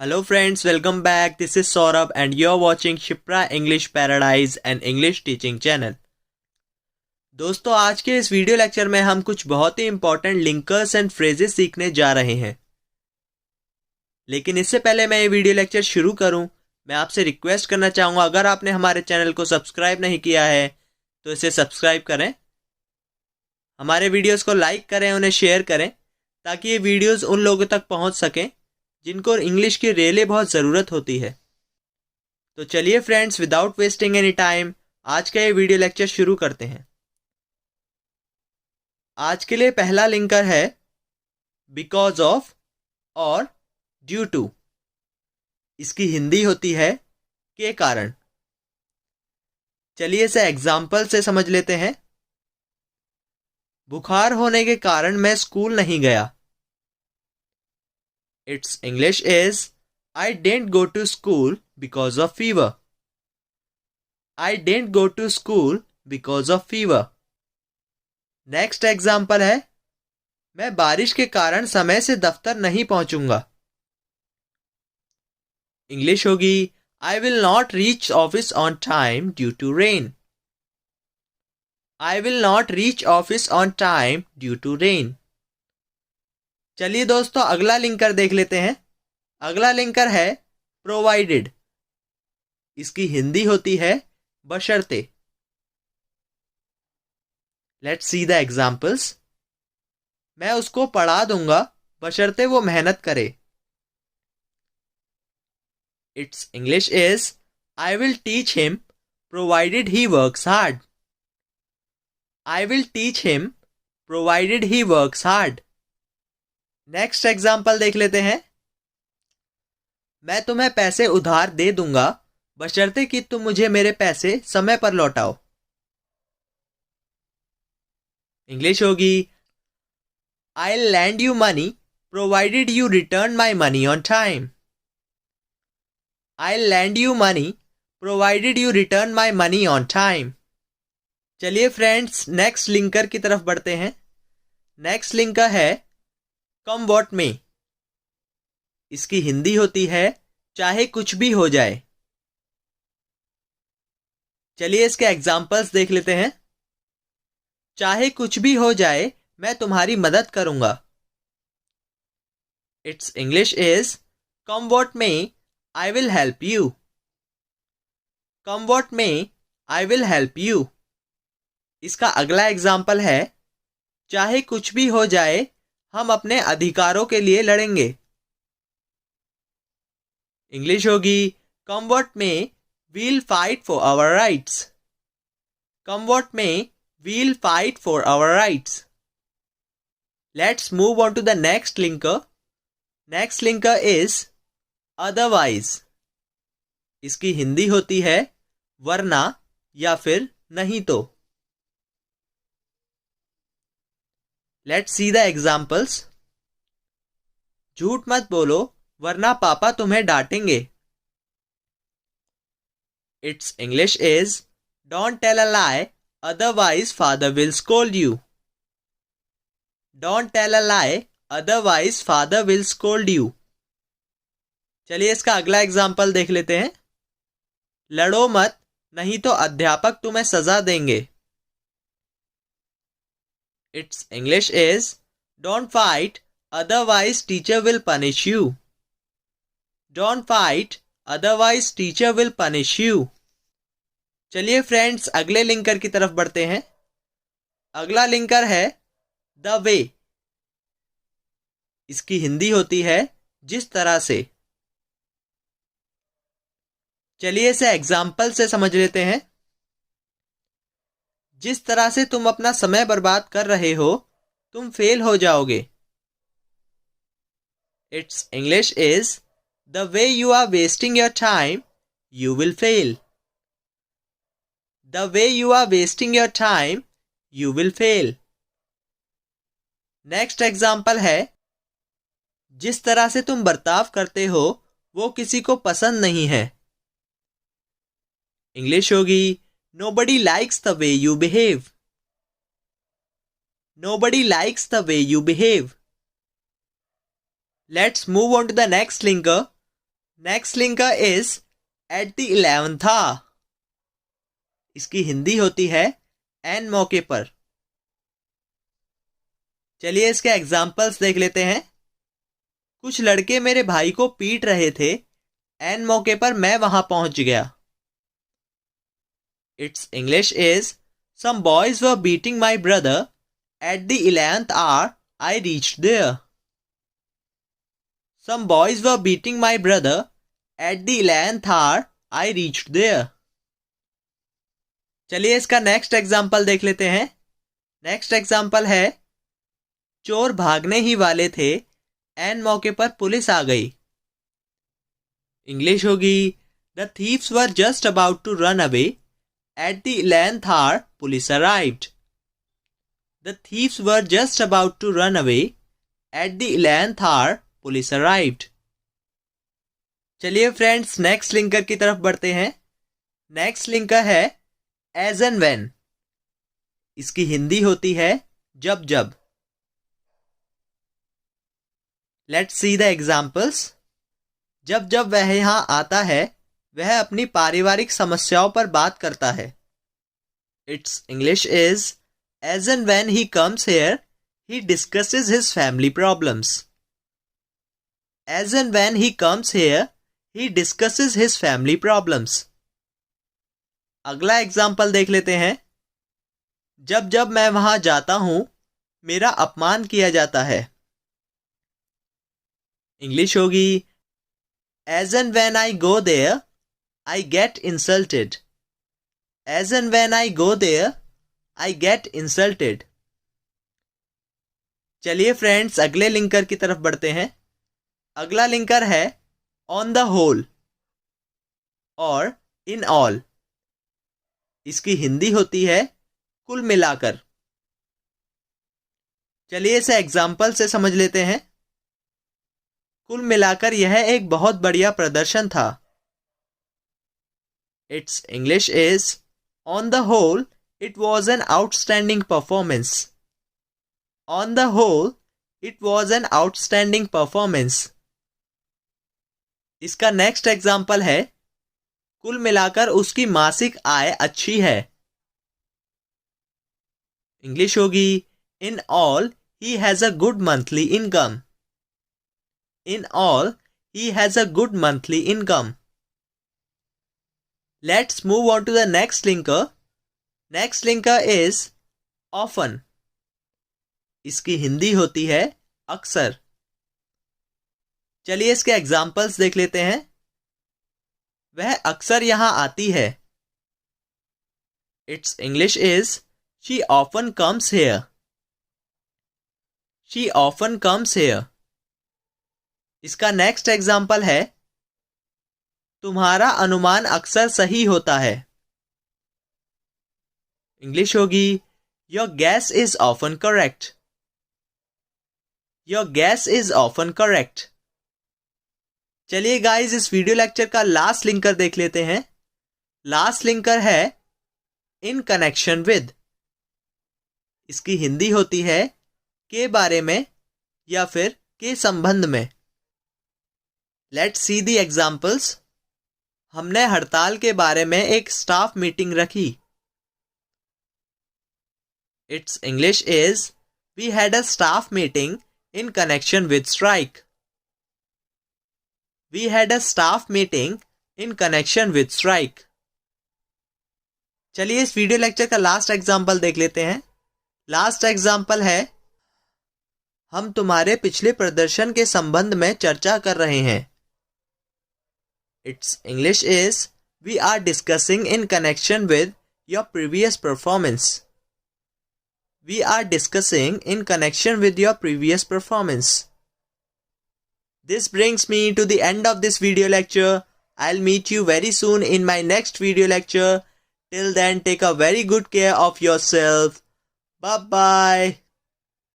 Hello friends, welcome back. This is Saurabh and you're watching Shipra English Paradise and English Teaching Channel. दोस्तों आज के इस video lecture में हम कुछ बहुत ही इंपॉर्टेंट लिंकर्स एंड फ्रेजेस सीखने जा रहे हैं। लेकिन इससे पहले मैं ये वीडियो लेक्चर शुरू करूं, मैं आपसे रिक्वेस्ट करना चाहूँगा, अगर आपने हमारे चैनल को सब्सक्राइब नहीं किया है तो इसे सब्सक्राइब करें, हमारे वीडियोस को लाइक करें, उन्हें शेयर करें ताकि ये वीडियोस उन लोगों तक पहुंच सकें जिनको इंग्लिश की रियली बहुत ज़रूरत होती है। तो चलिए friends, without wasting any time आज का ये वीडियो लेक्चर शुरू करते हैं। आज के लिए पहला लिंकर है बिकॉज ऑफ और ड्यू टू। इसकी हिंदी होती है के कारण। चलिए इसे एग्जाम्पल से समझ लेते हैं। बुखार होने के कारण मैं स्कूल नहीं गया। Its English is I didn't go to school because of fever. I didn't go to school because of fever. Next example है मैं बारिश के कारण समय से दफ्तर नहीं पहुंचूंगा। इंग्लिश होगी I will not reach office on time due to rain. I will not reach office on time due to rain. चलिए दोस्तों अगला लिंकर देख लेते हैं। अगला लिंकर है प्रोवाइडेड। इसकी हिंदी होती है बशर्ते। Let's see the examples. मैं उसको पढ़ा दूंगा बशर्ते वो मेहनत करे। It's English is I will teach him provided he works hard. I will teach him provided he works hard. Next example देख लेते हैं। मैं तुम्हें पैसे उधार दे दूंगा बशर्ते कि तुम मुझे मेरे पैसे समय पर लौटाओ। इंग्लिश होगी I lend you money provided you return my money on time. I lend you money provided you return my money on time. चलिए फ्रेंड्स नेक्स्ट लिंकर की तरफ बढ़ते हैं। नेक्स्ट लिंकर है कम वॉट में। इसकी हिंदी होती है चाहे कुछ भी हो जाए। चलिए इसके एग्जाम्पल्स देख लेते हैं। चाहे कुछ भी हो जाए मैं तुम्हारी मदद करूंगा। It's English is come what may I will help you. Come what may I will help you. इसका अगला एग्जाम्पल है चाहे कुछ भी हो जाए हम अपने अधिकारों के लिए लड़ेंगे। इंग्लिश होगी come what may we'll fight for our rights. Come what may we'll fight for our rights. Let's move on to the next linker. Next linker is otherwise. इसकी हिंदी होती है वरना या फिर नहीं तो। Let's see the examples. झूठ मत बोलो वरना पापा तुम्हें डांटेंगे। It's English is don't tell a lie otherwise father will scold you. Don't tell a lie otherwise father will scold you. चलिए इसका अगला एग्जाम्पल देख लेते हैं। लड़ो मत नहीं तो अध्यापक तुम्हें सजा देंगे। Its English is don't fight otherwise teacher will punish you. Don't fight otherwise teacher will punish you. चलिए फ्रेंड्स अगले लिंकर की तरफ बढ़ते हैं। अगला लिंकर है द वे। इसकी हिंदी होती है जिस तरह से। चलिए इसे एग्जाम्पल से समझ लेते हैं। जिस तरह से तुम अपना समय बर्बाद कर रहे हो तुम फेल हो जाओगे। Its English is the way you are wasting your time you will fail. The way you are wasting your time you will fail. Next example है जिस तरह से तुम बर्ताव करते हो वो किसी को पसंद नहीं है। इंग्लिश होगी Nobody likes the way you behave. Nobody likes the way you behave. Let's move on to the next linker. Next linker is eight the 11th hour। इसकी हिंदी होती है एन मौके पर। चलिए इसके एग्जाम्पल्स देख लेते हैं। कुछ लड़के मेरे भाई को पीट रहे थे, एन मौके पर मैं वहां पहुंच गया। Its English is some boys were beating my brother at the 11th hour I reached there। Some boys were beating my brother at the 11th hour I reached there। चलिए इसका नेक्स्ट एग्जाम्पल देख लेते हैं। Next example है, चोर भागने ही वाले थे, एन मौके पर पुलिस आ गई। इंग्लिश होगी, the thieves were just about to run away at the 11th hour police arrived. The thieves were just about to run away at the 11th hour police arrived. चलिए friends next linker की तरफ बढ़ते हैं। Next linker है as and when. इसकी हिंदी होती है जब जब। Let's see the examples. जब जब वह यहां आता है, वह अपनी पारिवारिक समस्याओं पर बात करता है। Its English is as and when he comes here he discusses his family problems. As and when he comes here, he discusses his family problems। अगला एग्जाम्पल देख लेते हैं। जब जब मैं वहां जाता हूं, मेरा अपमान किया जाता है। इंग्लिश होगी, As and when I go there, I get insulted। As and when I go there, I get insulted। चलिए फ्रेंड्स अगले लिंकर की तरफ बढ़ते हैं। अगला लिंकर है ऑन द होल और इन ऑल। इसकी हिंदी होती है कुल मिलाकर। चलिए इसे एग्जाम्पल से समझ लेते हैं। कुल मिलाकर यह एक बहुत बढ़िया प्रदर्शन था। Its English is on the whole it was an outstanding performance. On the whole it was an outstanding performance. इसका नेक्स्ट एग्जाम्पल है, कुल मिलाकर उसकी मासिक आय अच्छी है। इंग्लिश होगी, in all he has a good monthly income. In all he has a good monthly income. Let's move on to the next linker. Next linker is often. इसकी हिंदी होती है अक्सर। चलिए इसके एग्जाम्पल्स देख लेते हैं। वह अक्सर यहां आती है। Its English is she often comes here. She often comes here. इसका नेक्स्ट एग्जाम्पल है, तुम्हारा अनुमान अक्सर सही होता है। इंग्लिश होगी, your gas is often correct. Your gas is often correct. चलिए गाइज इस वीडियो लेक्चर का लास्ट लिंकर देख लेते हैं। लास्ट लिंकर है इन कनेक्शन विद। इसकी हिंदी होती है के बारे में या फिर के संबंध में। Let's see the examples. हमने हड़ताल के बारे में एक स्टाफ मीटिंग रखी। Its English is we had a staff meeting in connection with strike. We had a staff meeting in connection with strike। चलिए इस वीडियो लेक्चर का लास्ट एग्जाम्पल देख लेते हैं। लास्ट एग्जाम्पल है, हम तुम्हारे पिछले प्रदर्शन के संबंध में चर्चा कर रहे हैं। Its English is we are discussing in connection with your previous performance. We are discussing in connection with your previous performance. This brings me to the end of this video lecture. I'll meet you very soon in my next video lecture. Till then, take a very good care of yourself. Bye bye.